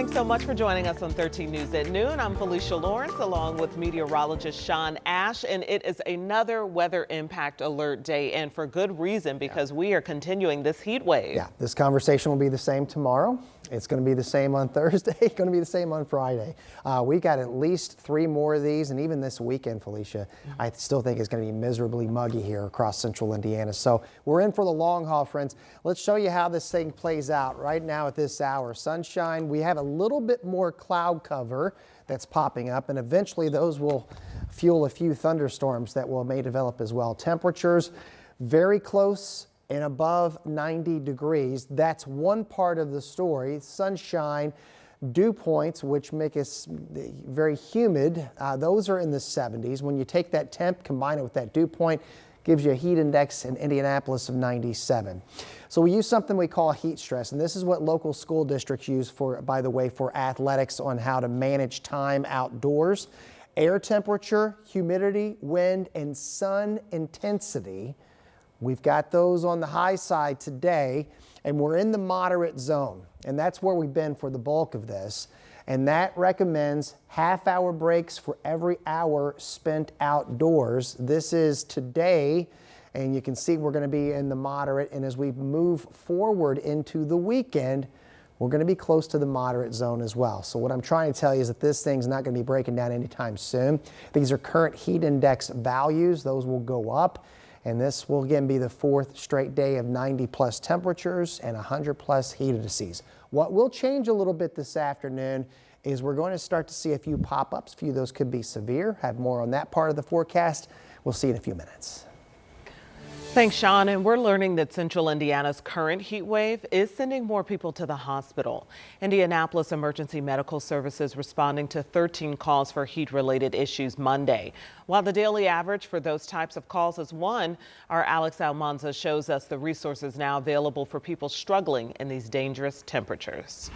Thanks so much for joining us on 13 News at Noon. I'm Felicia Lawrence along with meteorologist Sean Ash, and it is another weather impact alert day, and for good reason, because we are continuing this heat wave. Yeah, this conversation will be the same tomorrow. It's going to be the same on Thursday, going to be the same on Friday. We got at least 3 more of these, and even this weekend, Felicia, I still think it's going to be miserably muggy here across central Indiana. So we're in for the long haul, friends. Let's show you how this thing plays out right now at this hour. Sunshine, we have a little bit more cloud cover that's popping up, and eventually those will fuel a few thunderstorms that may develop as well. Temperatures very close and above 90 degrees. That's one part of the story. Sunshine, dew points, which make us very humid, those are in the 70s. When you take that temp, combine it with that dew point, gives you a heat index in Indianapolis of 97. So we use something we call heat stress, and this is what local school districts use for, by the way, for athletics on how to manage time outdoors. Air temperature, humidity, wind, and sun intensity. We've got those on the high side today, and we're in the moderate zone, and that's where we've been for the bulk of this. And that recommends half-hour breaks for every hour spent outdoors. This is today, and you can see we're going to be in the moderate, and as we move forward into the weekend, we're going to be close to the moderate zone as well. So what I'm trying to tell you is that this thing's not going to be breaking down anytime soon. These are current heat index values. Those will go up. And this will again be the 4th straight day of 90+ temperatures and 100+ heat indices. What will change a little bit this afternoon is we're going to start to see a few pop-ups. A few of those could be severe. Have more on that part of the forecast. We'll see in a few minutes. Thanks, Sean. And we're learning that central Indiana's current heat wave is sending more people to the hospital. Indianapolis Emergency Medical Services responding to 13 calls for heat-related issues Monday. While the daily average for those types of calls is 1, our Alex Almanza shows us the resources now available for people struggling in these dangerous temperatures.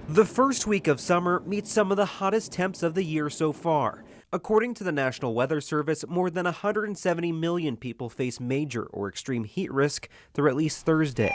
The first week of summer meets some of the hottest temps of the year so far. According to the National Weather Service, more than 170 million people face major or extreme heat risk through at least Thursday.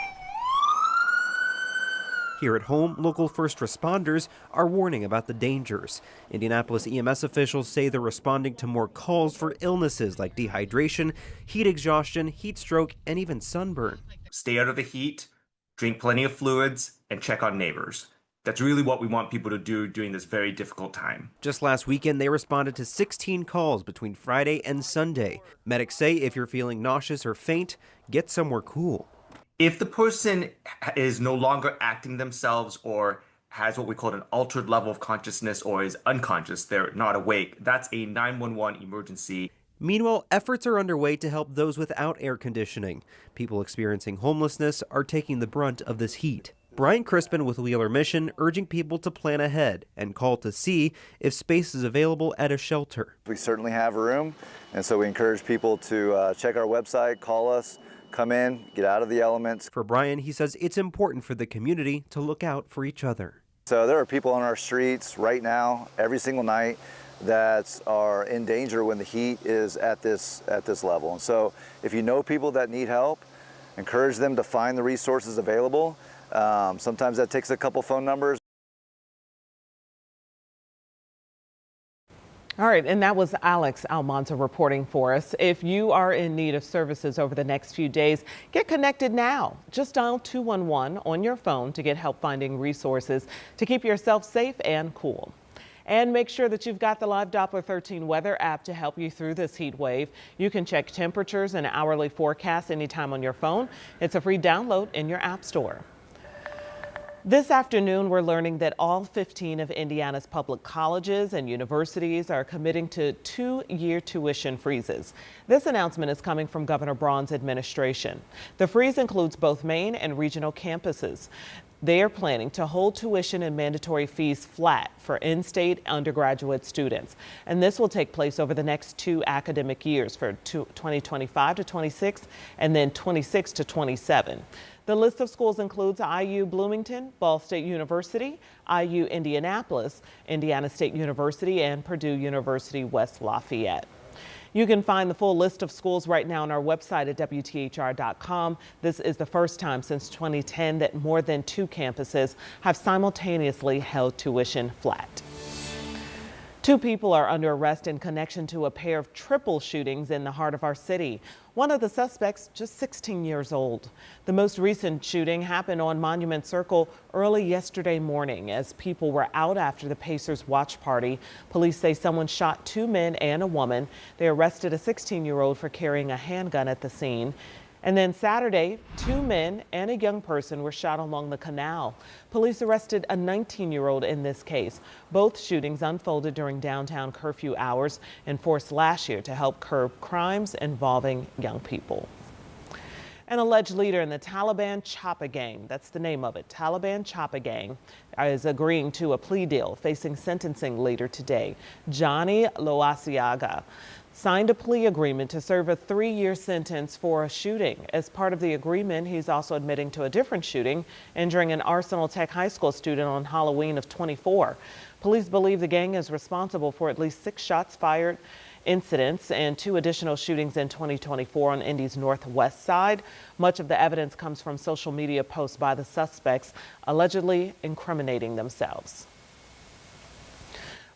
Here at home, local first responders are warning about the dangers. Indianapolis EMS officials say they're responding to more calls for illnesses like dehydration, heat exhaustion, heat stroke, and even sunburn. Stay out of the heat, drink plenty of fluids, and check on neighbors. That's really what we want people to do during this very difficult time. Just last weekend, they responded to 16 calls between Friday and Sunday. Medics say if you're feeling nauseous or faint, get somewhere cool. If the person is no longer acting themselves or has what we call an altered level of consciousness or is unconscious, they're not awake, that's a 911 emergency. Meanwhile, efforts are underway to help those without air conditioning. People experiencing homelessness are taking the brunt of this heat. Brian Crispin with Wheeler Mission urging people to plan ahead and call to see if space is available at a shelter. We certainly have room, and so we encourage people to check our website, call us, come in, get out of the elements. For Brian, he says it's important for the community to look out for each other. So there are people on our streets right now, every single night, that are in danger when the heat is at this level. And so if you know people that need help, encourage them to find the resources available. Sometimes that takes a couple phone numbers. All right, and that was Alex Almanza reporting for us. If you are in need of services over the next few days, get connected now. Just dial 211 on your phone to get help finding resources to keep yourself safe and cool. And make sure that you've got the Live Doppler 13 weather app to help you through this heat wave. You can check temperatures and hourly forecasts anytime on your phone. It's a free download in your app store. This afternoon, we're learning that all 15 of Indiana's public colleges and universities are committing to 2-year tuition freezes. This announcement is coming from Governor Braun's administration. The freeze includes both main and regional campuses. They are planning to hold tuition and mandatory fees flat for in-state undergraduate students. And this will take place over the next 2 academic years for 2025 to 26 and then 26 to 27. The list of schools includes IU Bloomington, Ball State University, IU Indianapolis, Indiana State University, and Purdue University West Lafayette. You can find the full list of schools right now on our website at WTHR.com. This is the first time since 2010 that more than 2 campuses have simultaneously held tuition flat. 2 people are under arrest in connection to a pair of triple shootings in the heart of our city. One of the suspects just 16 years old. The most recent shooting happened on Monument Circle early yesterday morning as people were out after the Pacers watch party. Police say someone shot 2 men and a woman. They arrested a 16-year-old for carrying a handgun at the scene. And then Saturday, 2 men and a young person were shot along the canal. Police arrested a 19-year-old in this case. Both shootings unfolded during downtown curfew hours enforced last year to help curb crimes involving young people. An alleged leader in the Taliban Choa gang, that's the name of it, Taliban Choa gang, is agreeing to a plea deal facing sentencing later today. Johnny Loasiaga signed a plea agreement to serve a 3-year sentence for a shooting. As part of the agreement, he's also admitting to a different shooting, injuring an Arsenal Tech High School student on Halloween of 24. Police believe the gang is responsible for at least 6 shots fired incidents and 2 additional shootings in 2024 on Indy's northwest side. Much of the evidence comes from social media posts by the suspects allegedly incriminating themselves.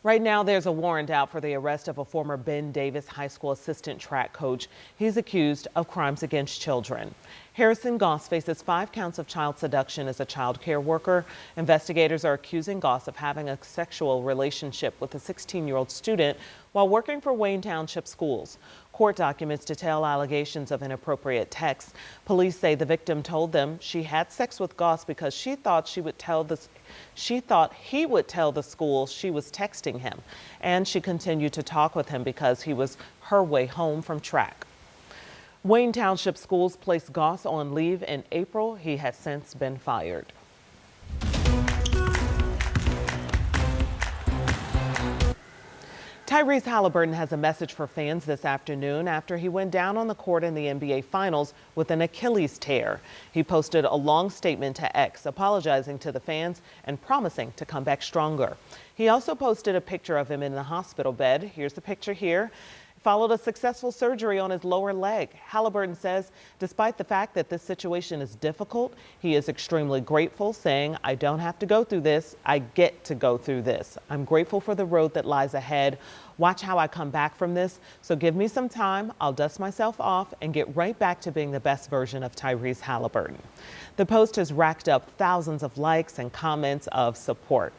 Right now, there's a warrant out for the arrest of a former Ben Davis High School assistant track coach. He's accused of crimes against children. Harrison Goss faces 5 counts of child seduction as a child care worker. Investigators are accusing Goss of having a sexual relationship with a 16-year-old student while working for Wayne Township schools. Court documents detail allegations of inappropriate texts. Police say the victim told them she had sex with Goss because she thought he would tell the school she was texting him, and she continued to talk with him because he was her way home from track. Wayne Township schools placed Goss on leave in April. He has since been fired. Tyrese Halliburton has a message for fans this afternoon after he went down on the court in the NBA Finals with an Achilles tear. He posted a long statement to X apologizing to the fans and promising to come back stronger. He also posted a picture of him in the hospital bed. Here's the picture here. Followed a successful surgery on his lower leg. Halliburton says despite the fact that this situation is difficult, he is extremely grateful, saying, "I don't have to go through this. I get to go through this. I'm grateful for the road that lies ahead. Watch how I come back from this. So give me some time. I'll dust myself off and get right back to being the best version of Tyrese Halliburton." The post has racked up thousands of likes and comments of support.